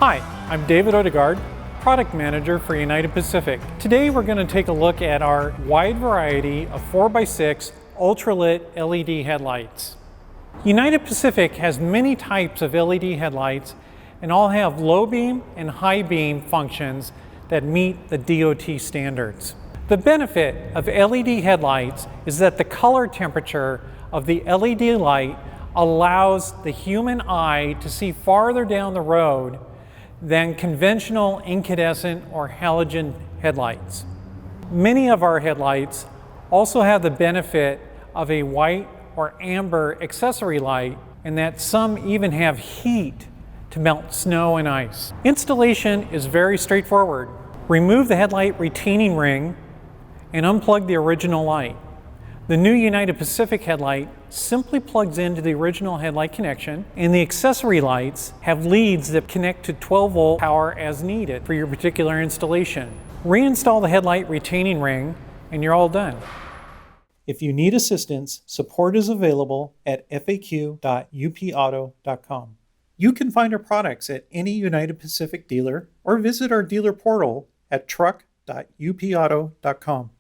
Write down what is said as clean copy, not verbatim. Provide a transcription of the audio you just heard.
Hi, I'm David Odegard, Product Manager for United Pacific. Today we're going to take a look at our wide variety of 4x6 ULTRALIT LED headlights. United Pacific has many types of LED headlights and all have low beam and high beam functions that meet the DOT standards. The benefit of LED headlights is that the color temperature of the LED light allows the human eye to see farther down the road than conventional incandescent or halogen headlights. Many of our headlights also have the benefit of a white or amber accessory light, and that some even have heat to melt snow and ice. Installation is very straightforward. Remove the headlight retaining ring and unplug the original light. The new United Pacific headlight simply plugs into the original headlight connection, and the accessory lights have leads that connect to 12-volt power as needed for your particular installation. Reinstall the headlight retaining ring and you're all done. If you need assistance, support is available at faq.upauto.com. You can find our products at any United Pacific dealer or visit our dealer portal at truck.upauto.com.